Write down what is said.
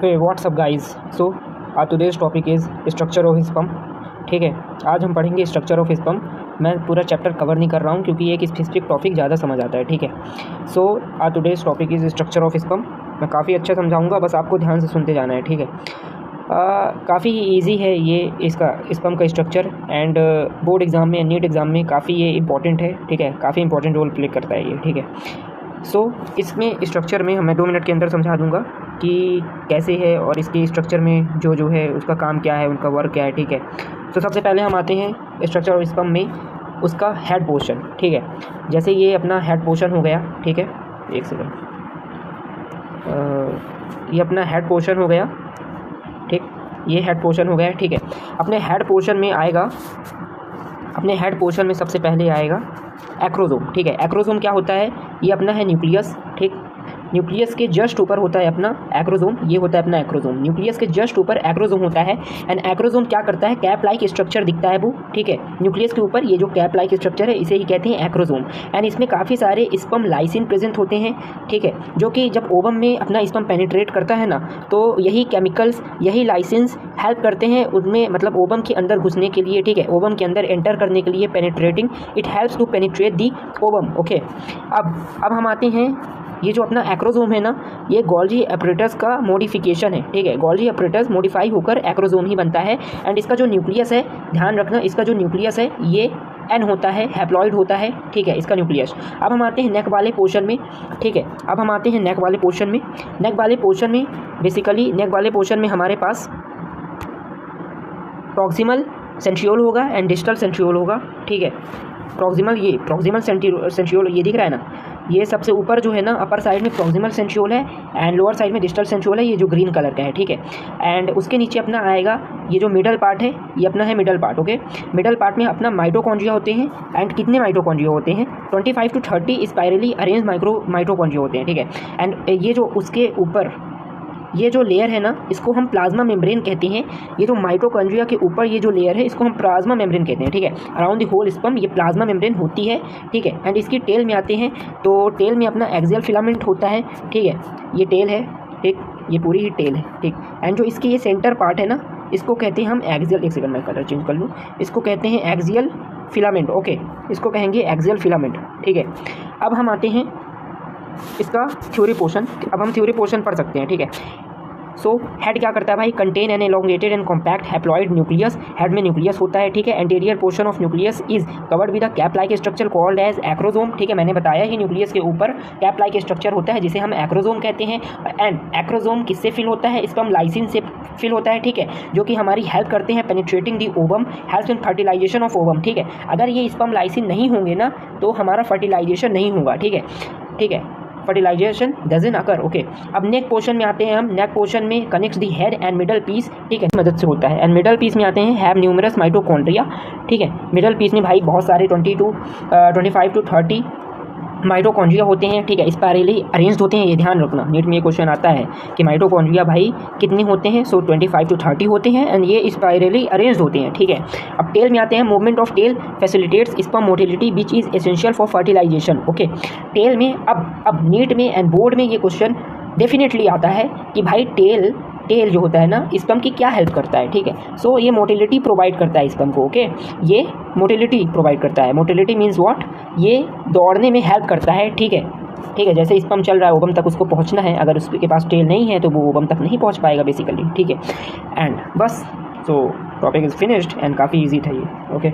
Hey what's up guys. So today's topic is structure of sperm. ठीक है, आज हम पढ़ेंगे स्ट्रक्चर ऑफ स्पम। मैं पूरा चैप्टर कवर नहीं कर रहा हूँ क्योंकि एक स्पेसिफिक टॉपिक ज़्यादा समझ आता है। ठीक है, सो today's topic is structure of sperm. मैं काफ़ी अच्छा समझाऊँगा, बस आपको ध्यान से सुनते जाना है। ठीक है, काफ़ी इजी है ये इसका स्पम का स्ट्रक्चर एंड बोर्ड एग्ज़ाम में, नीट एग्ज़ाम में काफ़ी ये इंपॉर्टेंट है। ठीक है, काफ़ी इंपॉर्टेंट रोल प्ले करता है ये। ठीक है, सो इसमें स्ट्रक्चर में मैं 2 मिनट के अंदर समझा दूंगा कि कैसे है और इसके स्ट्रक्चर में जो है उसका काम क्या है, उनका वर्क क्या है। ठीक है, तो सबसे पहले हम आते हैं स्ट्रक्चर ऑफ स्पम में उसका हेड पोर्शन। ठीक है, जैसे ये अपना हेड पोर्शन हो गया। ठीक है, एक सेकंड, ये अपना हेड पोर्शन हो गया। ठीक, ये हेड पोर्शन हो गया। ठीक है, अपने हेड पोर्शन में आएगा, अपने हेड पोर्शन में सबसे पहले आएगा एक्रोसोम। ठीक है, एक्रोसोम क्या होता है? ये अपना है न्यूक्लियस। ठीक, न्यूक्लियस के जस्ट ऊपर होता है अपना एक्रोसोम। ये होता है अपना एक्रोसोम, न्यूक्लियस के जस्ट ऊपर एक्रोसोम होता है। एंड एक्रोसोम क्या करता है? कैप लाइक स्ट्रक्चर दिखता है वो। ठीक है, न्यूक्लियस के ऊपर ये जो कैप लाइक स्ट्रक्चर है इसे ही कहते हैं एक्रोसोम। एंड इसमें काफ़ी सारे स्पम लाइसिन प्रेजेंट होते हैं। ठीक है, जो कि जब ओवम में अपना स्पम पेनिट्रेट करता है ना, तो यही केमिकल्स, यही लाइसिन्स हेल्प करते हैं उनमें, मतलब ओवम के अंदर घुसने के लिए। ठीक है, ओवम के अंदर एंटर करने के लिए, penetrating, it helps to penetrate the ovum. Okay, अब हम आते हैं, ये जो अपना एक्रोसोम है ना, ये गोल्जी एपरेटस का मॉडिफिकेशन है। ठीक है, गोल्जी एपरेटस मॉडिफाई होकर एक्रोसोम ही बनता है। एंड इसका जो न्यूक्लियस है, ध्यान रखना, इसका जो न्यूक्लियस है ये एन होता है, हैप्लॉइड होता है। ठीक है, इसका न्यूक्लियस। अब हम आते हैं नेक वाले पोर्शन में। ठीक है, अब हम आते हैं नेक वाले पोर्शन में। नेक वाले पोर्शन में बेसिकली, नेक वाले पोर्शन में हमारे पास प्रॉक्सिमल सेंट्रियोल होगा एंड डिस्टल सेंट्रियोल होगा। ठीक है, प्रॉक्सिमल सेंट्रियोल ये दिख रहा है ना, ये सबसे ऊपर जो है ना, अपर साइड में प्रॉक्सिमल सेंट्रियोल है एंड लोअर साइड में डिस्टल सेंट्रियोल है, ये जो ग्रीन कलर का है। ठीक है, एंड उसके नीचे अपना आएगा ये जो मिडल पार्ट है, ये अपना है middle part. Okay, middle part में अपना माइटोकॉन्ड्रिया होते हैं। एंड कितने माइटोकॉन्ड्रिया होते हैं? 25 to 30 स्पाइरली अरेंज माइटोकॉन्ड्रिया होते हैं। ठीक है, एंड ये जो उसके ऊपर ये जो लेयर है ना, इसको हम प्लाज्मा मेम्ब्रेन कहते हैं। ये जो माइटोकॉन्ड्रिया के ऊपर ये जो लेयर है, इसको हम प्लाज्मा मेम्ब्रेन कहते हैं। ठीक है, अराउंड द होल स्पम ये प्लाज्मा मेम्ब्रेन होती है। ठीक है, एंड इसकी टेल में आते हैं, तो टेल में अपना एक्सियल फिलामेंट होता है। ठीक है, ये टेल है। ठीक, ये पूरी ही टेल है। ठीक, एंड जो इसकी ये सेंटर पार्ट है ना, इसको कहते हैं हम एक्सियल, एक सेकंड मैं कलर चेंज कर लूँ, इसको कहते हैं एक्सियल फिलामेंट। ओके, इसको कहेंगे एक्सियल फिलामेंट। ठीक है, अब हम आते हैं इसका थ्योरी पोर्शन। अब हम थ्योरी पोर्शन पढ़ सकते हैं। ठीक है, सो हेड क्या करता है भाई? Contain an elongated and compact haploid nucleus. Head में न्यूक्लियस होता है। ठीक है, anterior portion of nucleus is covered with a cap like structure called as acrosome. ठीक है, मैंने बताया ही न्यूक्लियस के ऊपर कैप लाइक स्ट्रक्चर होता है जिसे हम एक्रोसोम कहते हैं। एंड एक्रोसोम किससे फिल होता है? स्पम लाइसिन से फिल होता है। ठीक है, जो कि हमारी हेल्प करते हैं penetrating the ovum, help in fertilisation of ovum. ठीक है, अगर ये स्पम लाइसिन नहीं होंगे ना, तो हमारा फर्टिलाइजेशन नहीं होगा। ठीक है, ठीक है, फर्टिलाइजेशन डजन अकर। ओके, अब नेक पोर्शन में आते हैं हम। नेक पोर्शन में connects the head and middle piece. ठीक है, मदद से होता है। एंड मिडल पीस में आते हैं, हैव न्यूमरस माइटोकॉन्ड्रिया। ठीक है, मिडल पीस में भाई बहुत सारे 25 to 30 माइटोकॉन्ड्रिया होते हैं। ठीक है, स्पाइरली अरेंज्ड होते हैं। ये ध्यान रखना, नीट में ये क्वेश्चन आता है कि माइटोकॉन्ड्रिया भाई कितने होते हैं? सो 25 to 30 होते हैं एंड ये स्पाइरली अरेंज्ड होते हैं। ठीक है, अब टेल में आते हैं। Movement of tail facilitates sperm motility which is essential for fertilisation. Okay, tail में अब नीट में एंड बोर्ड में ये क्वेश्चन डेफिनेटली आता है कि भाई टेल जो होता है ना, स्पर्म की क्या हेल्प करता है। ठीक है, सो ये मोटिलिटी प्रोवाइड करता है स्पर्म को। ओके, ये मोटिलिटी प्रोवाइड करता है। Motility means what? ये दौड़ने में हेल्प करता है। ठीक है, ठीक है, जैसे स्पर्म चल रहा है, ओवम तक उसको पहुंचना है, अगर उसके पास टेल नहीं है तो वो ओवम तक नहीं पहुंच पाएगा बेसिकली। ठीक है, एंड बस, सो टॉपिक इज़ फिनिश्ड एंड काफ़ी ईजी था ये। ओके।